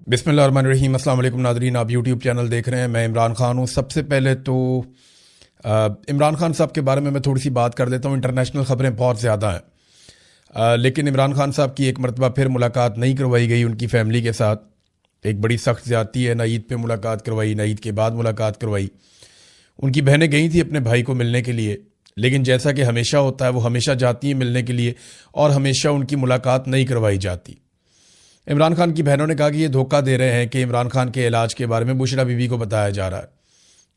बिस्मिल्लाहिर्रहमानिर्रहीम। अस्सलाम वालेकुम नाज़रीन, आप यूट्यूब चैनल देख रहे हैं। मैं इमरान खान हूँ। सबसे पहले तो इमरान खान साहब के बारे में मैं थोड़ी सी बात कर देता हूँ। इंटरनेशनल ख़बरें बहुत ज़्यादा हैं, लेकिन इमरान खान साहब की एक मरतबा फिर मुलाकात नहीं करवाई गई उनकी फ़ैमिली के साथ। एक बड़ी सख्त ज़्यादती है। ना ईद पे मुलाकात करवाई, ना ईद के बाद मुलाकात करवाई। उनकी बहनें गई थी अपने भाई को मिलने के लिए, लेकिन जैसा कि हमेशा होता है वो हमेशा जाती हैं मिलने के लिए और हमेशा उनकी मुलाकात नहीं करवाई जाती। इमरान खान की बहनों ने कहा कि ये धोखा दे रहे हैं कि इमरान खान के इलाज के बारे में बुशरा बीबी को बताया जा रहा है।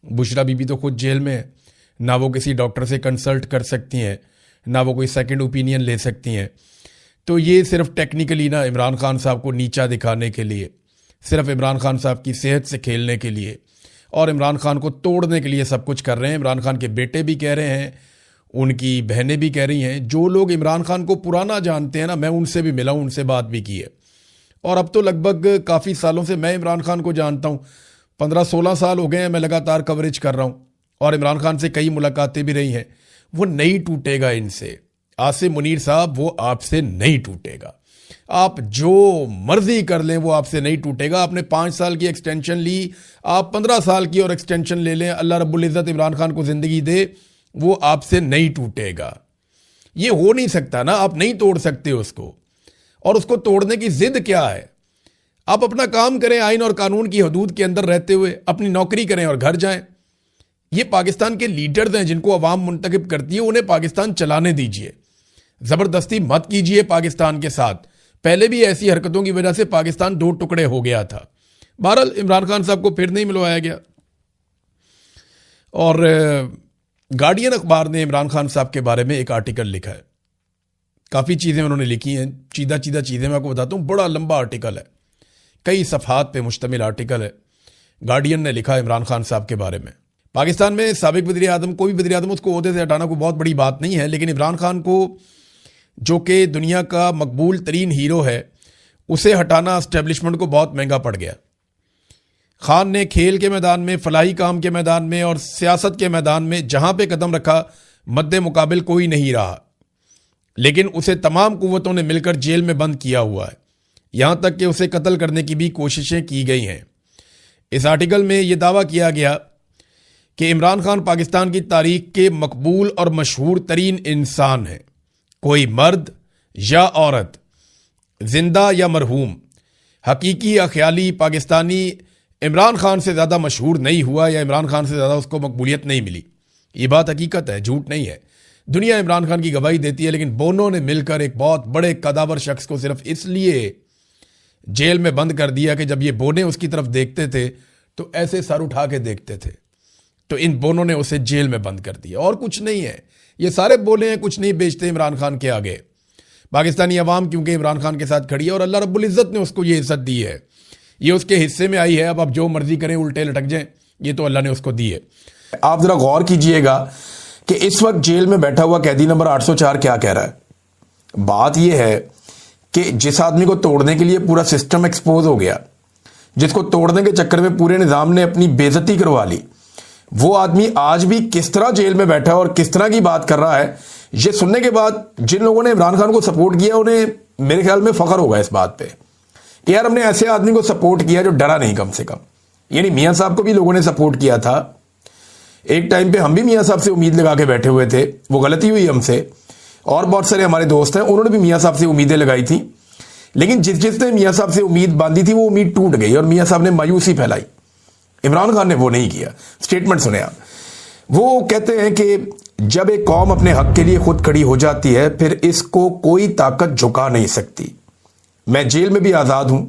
बुशरा बीबी तो खुद जेल में है, ना वो किसी डॉक्टर से कंसल्ट कर सकती हैं, ना वो कोई सेकंड ओपिनियन ले सकती हैं। तो ये सिर्फ टेक्निकली ना इमरान खान साहब को नीचा दिखाने के लिए, सिर्फ इमरान खान साहब की सेहत से खेलने के लिए और इमरान खान को तोड़ने के लिए सब कुछ कर रहे हैं। इमरान खान के बेटे भी कह रहे हैं, उनकी बहनें भी कह रही हैं। जो लोग इमरान खान को पुराना जानते हैं ना, मैं उनसे भी मिला हूँ, उनसे बात भी की है। और अब तो लगभग काफ़ी सालों से मैं इमरान खान को जानता हूँ। 15-16 साल हो गए हैं मैं लगातार कवरेज कर रहा हूँ और इमरान खान से कई मुलाकातें भी रही हैं। वो नहीं टूटेगा इनसे। आसिम मुनीर साहब, वो आपसे नहीं टूटेगा। आप जो मर्जी कर लें वो आपसे नहीं टूटेगा। आपने 5 साल की एक्सटेंशन ली, आप 15 साल की और एक्सटेंशन ले लें। अल्लाह रब्बुल इज़्ज़त इमरान खान को ज़िंदगी दे, वो आपसे नहीं टूटेगा। ये हो नहीं सकता ना, आप नहीं तोड़ सकते उसको। और उसको तोड़ने की जिद क्या है? आप अपना काम करें, आइन और कानून की हदूद के अंदर रहते हुए अपनी नौकरी करें और घर जाएं। ये पाकिस्तान के लीडर्स हैं जिनको अवाम मुंतखब करती है, उन्हें पाकिस्तान चलाने दीजिए। ज़बरदस्ती मत कीजिए पाकिस्तान के साथ। पहले भी ऐसी हरकतों की वजह से पाकिस्तान 2 टुकड़े हो गया था। बहरहाल इमरान खान साहब को फिर नहीं मिलवाया गया। और गार्डियन अखबार ने इमरान खान साहब के बारे में एक आर्टिकल लिखा है। काफ़ी चीज़ें उन्होंने लिखी हैं, चीदा चीज़ें मैं आपको बताता हूँ। बड़ा लंबा आर्टिकल है, कई सफ़हात पे मुश्तमिल आर्टिकल है। गार्डियन ने लिखा इमरान खान साहब के बारे में। पाकिस्तान में साबिक वज़ीर आज़म, कोई भी वज़ीर आज़म, उसको ओहदे से हटाना कोई बहुत बड़ी बात नहीं है, लेकिन इमरान खान को, जो कि दुनिया का मकबूल तरीन हीरो है, उसे हटाना एस्टेब्लिशमेंट को बहुत महंगा पड़ गया। खान ने खेल के मैदान में, फलाही काम के मैदान में और सियासत के मैदान में जहाँ पे कदम रखा, मद्दे मुकाबिल कोई नहीं रहा। लेकिन उसे तमाम कुव्वतों ने मिलकर जेल में बंद किया हुआ है। यहाँ तक कि उसे कत्ल करने की भी कोशिशें की गई हैं। इस आर्टिकल में यह दावा किया गया कि इमरान खान पाकिस्तान की तारीख के मकबूल और मशहूर तरीन इंसान हैं। कोई मर्द या औरत, जिंदा या मरहूम, हकीकी या ख्याली पाकिस्तानी इमरान खान से ज़्यादा मशहूर नहीं हुआ या इमरान खान से ज़्यादा उसको मकबूलियत नहीं मिली। ये बात हकीकत है, झूठ नहीं है। दुनिया इमरान खान की गवाही देती है, लेकिन बोनों ने मिलकर एक बहुत बड़े कदावर शख्स को सिर्फ इसलिए जेल में बंद कर दिया कि जब ये बोने उसकी तरफ देखते थे तो ऐसे सर उठा के देखते थे। तो इन बोनों ने उसे जेल में बंद कर दिया, और कुछ नहीं है। ये सारे बोले हैं, कुछ नहीं बेचते इमरान खान के आगे। पाकिस्तानी अवाम क्योंकि इमरान खान के साथ खड़ी है और अल्लाह रब्बुल इज़्ज़त ने उसको ये इज़्ज़त दी है, ये उसके हिस्से में आई है। अब आप जो मर्जी करें, उल्टे लटक जाएं, ये तो अल्लाह ने उसको दी है। आप जरा गौर कीजिएगा कि इस वक्त जेल में बैठा हुआ कैदी नंबर 804 क्या कह रहा है। बात यह है कि जिस आदमी को तोड़ने के लिए पूरा सिस्टम एक्सपोज हो गया, जिसको तोड़ने के चक्कर में पूरे निजाम ने अपनी बेइज्जती करवा ली, वो आदमी आज भी किस तरह जेल में बैठा है और किस तरह की बात कर रहा है, ये सुनने के बाद जिन लोगों ने इमरान खान को सपोर्ट किया उन्हें मेरे ख्याल में फख्र होगा इस बात पे कि यार हमने ऐसे आदमी को सपोर्ट किया जो डरा नहीं कम से कम। यानी मियां साहब को भी लोगों ने सपोर्ट किया था। एक टाइम पे हम भी मियां साहब से उम्मीद लगा के बैठे हुए थे, वो गलती हुई हमसे, और बहुत सारे हमारे दोस्त हैं उन्होंने भी मियां साहब से उम्मीदें लगाई थी। लेकिन जिसने मियां साहब से उम्मीद बांधी थी वो उम्मीद टूट गई और मियां साहब ने मायूसी फैलाई। इमरान खान ने वो नहीं किया। स्टेटमेंट सुने आप। वो कहते हैं कि जब एक कौम अपने हक के लिए खुद खड़ी हो जाती है फिर इसको कोई ताकत झुका नहीं सकती। मैं जेल में भी आज़ाद हूं,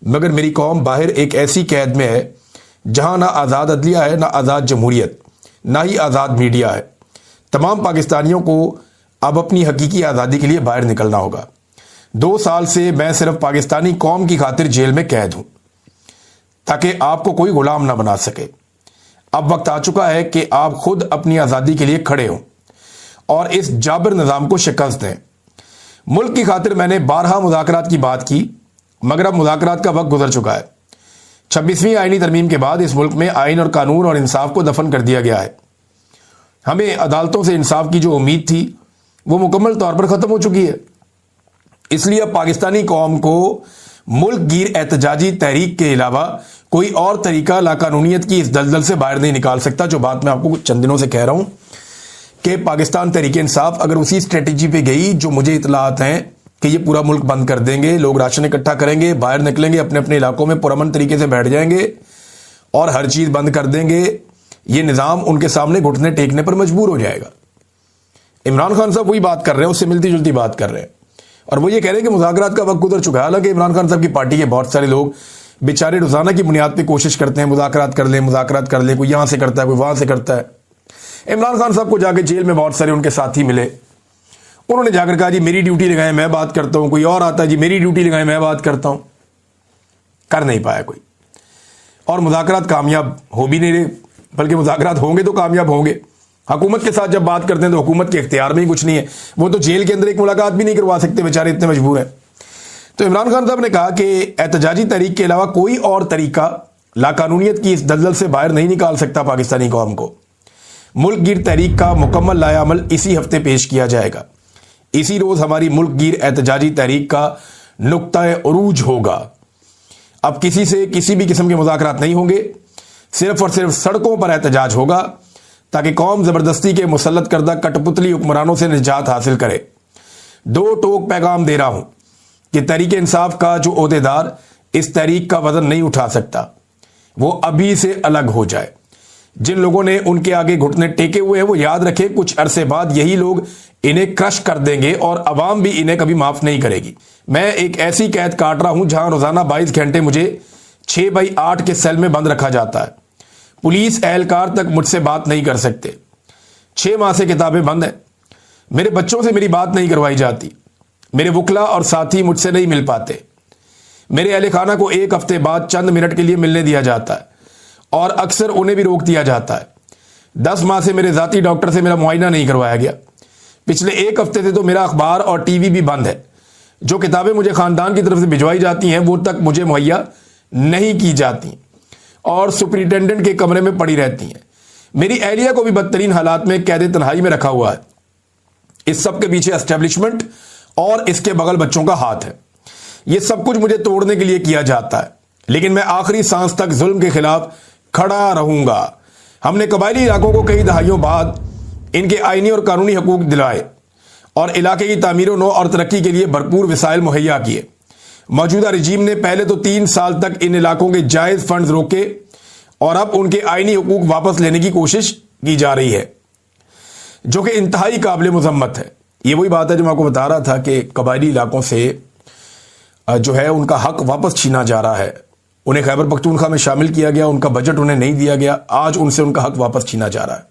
मगर मेरी कौम बाहर एक ऐसी कैद में है जहां ना आज़ाद अदलिया है, ना आज़ाद जमहूरियत, ना ही आज़ाद मीडिया है। तमाम पाकिस्तानियों को अब अपनी हकीकी आज़ादी के लिए बाहर निकलना होगा। 2 साल से मैं सिर्फ पाकिस्तानी कौम की खातिर जेल में कैद हूं ताकि आपको कोई गुलाम ना बना सके। अब वक्त आ चुका है कि आप खुद अपनी आज़ादी के लिए खड़े हों और इस जाबिर निज़ाम को शिकस्त दें। मुल्क की खातिर मैंने 12 मुज़ाकरात की बात की, मगर अब मुज़ाकरात का वक्त गुजर चुका है। 26वीं आईनी तरमीम के बाद इस मुल्क में आइन और कानून और इंसाफ को दफन कर दिया गया है। हमें अदालतों से इंसाफ की जो उम्मीद थी वो मुकम्मल तौर पर ख़त्म हो चुकी है। इसलिए अब पाकिस्तानी कौम को ملک گیر احتجاجی تحریک کے علاوہ کوئی اور طریقہ لاقانونیت کی اس دلدل سے باہر نہیں نکال سکتا. جو بات میں آپ کو چند دنوں سے کہہ رہا ہوں کہ پاکستان تحریک انصاف اگر اسی اسٹریٹجی پہ گئی جو مجھے اطلاعات ہیں کہ یہ پورا ملک بند کر دیں گے, لوگ راشن اکٹھا کریں گے, باہر نکلیں گے, اپنے اپنے علاقوں میں پرامن طریقے سے بیٹھ جائیں گے اور ہر چیز بند کر دیں گے, یہ نظام ان کے سامنے گھٹنے ٹیکنے پر مجبور ہو جائے گا. عمران خان صاحب وہی بات کر رہے ہیں, اس سے ملتی جلتی بات کر رہے ہیں, اور وہ یہ کہہ رہے ہیں کہ مذاکرات کا وقت گزر چکا ہے. حالانکہ عمران خان صاحب کی پارٹی کے بہت سارے لوگ بیچارے روزانہ کی بنیاد پہ کوشش کرتے ہیں مذاکرات کر لیں, کوئی یہاں سے کرتا ہے, کوئی وہاں سے کرتا ہے. عمران خان صاحب کو جا کے جیل میں بہت سارے ان کے ساتھی ملے, انہوں نے جا کر کہا جی میری ڈیوٹی لگائیں میں بات کرتا ہوں. کوئی اور آتا ہے جی میری ڈیوٹی لگائیں میں بات کرتا ہوں. کر نہیں پایا کوئی, اور مذاکرات کامیاب ہو بھی نہیں رہے, بلکہ مذاکرات ہوں گے تو کامیاب ہوں گے. حکومت کے ساتھ جب بات کرتے ہیں تو حکومت کے اختیار میں ہی کچھ نہیں ہے, وہ تو جیل کے اندر ایک ملاقات بھی نہیں کروا سکتے, بیچارے اتنے مجبور ہیں. تو عمران خان صاحب نے کہا کہ احتجاجی تحریک کے علاوہ کوئی اور طریقہ لاقانونیت کی اس دلدل سے باہر نہیں نکال سکتا پاکستانی قوم کو. ملک گیر تحریک کا مکمل لائحہ عمل اسی ہفتے پیش کیا جائے گا. اسی روز ہماری ملک گیر احتجاجی تحریک کا نقطہ عروج ہوگا. اب کسی سے کسی بھی قسم کے مذاکرات نہیں ہوں گے, صرف اور صرف سڑکوں پر احتجاج ہوگا تاکہ قوم زبردستی کے مسلط کردہ کٹ پتلی حکمرانوں سے نجات حاصل کرے. دو ٹوک پیغام دے رہا ہوں کہ تحریک انصاف کا جو عہدیدار اس تحریک کا وزن نہیں اٹھا سکتا وہ ابھی سے الگ ہو جائے. جن لوگوں نے ان کے آگے گھٹنے ٹیکے ہوئے ہیں وہ یاد رکھے کچھ عرصے بعد یہی لوگ انہیں کرش کر دیں گے اور عوام بھی انہیں کبھی معاف نہیں کرے گی. میں ایک ایسی قید کاٹ رہا ہوں جہاں روزانہ 22 گھنٹے مجھے 6x8 کے سیل میں بند رکھا جاتا ہے. پولیس اہلکار تک مجھ سے بات نہیں کر سکتے. 6 ماہ سے کتابیں بند ہیں. میرے بچوں سے میری بات نہیں کروائی جاتی. میرے وکلا اور ساتھی مجھ سے نہیں مل پاتے. میرے اہل خانہ کو 1 ہفتے بعد چند منٹ کے لیے ملنے دیا جاتا ہے اور اکثر انہیں بھی روک دیا جاتا ہے. 10 ماہ سے میرے ذاتی ڈاکٹر سے میرا معائنہ نہیں کروایا گیا. پچھلے 1 ہفتے سے تو میرا اخبار اور ٹی وی بھی بند ہے. جو کتابیں مجھے خاندان کی طرف سے بھجوائی جاتی ہیں وہ تک مجھے مہیا نہیں کی جاتی اور سپرنٹینڈنٹ کے کمرے میں پڑی رہتی ہیں. میری اہلیہ کو بھی بدترین حالات میں قید تنہائی میں رکھا ہوا ہے. اس سب کے پیچھے اسٹیبلشمنٹ اور اس کے بغل بچوں کا ہاتھ ہے. یہ سب کچھ مجھے توڑنے کے لیے کیا جاتا ہے, لیکن میں آخری سانس تک ظلم کے خلاف کھڑا رہوں گا. ہم نے قبائلی علاقوں کو کئی دہائیوں بعد ان کے آئینی اور قانونی حقوق دلائے اور علاقے کی تعمیر و نو اور ترقی کے لیے بھرپور وسائل مہیا کیے. موجودہ رجیم نے پہلے تو 3 سال تک ان علاقوں کے جائز فنڈز روکے اور اب ان کے آئینی حقوق واپس لینے کی کوشش کی جا رہی ہے, جو کہ انتہائی قابل مذمت ہے. یہ وہی بات ہے جو میں آپ کو بتا رہا تھا کہ قبائلی علاقوں سے جو ہے ان کا حق واپس چھینا جا رہا ہے. انہیں خیبر پختونخوا میں شامل کیا گیا, ان کا بجٹ انہیں نہیں دیا گیا, آج ان سے ان کا حق واپس چھینا جا رہا ہے.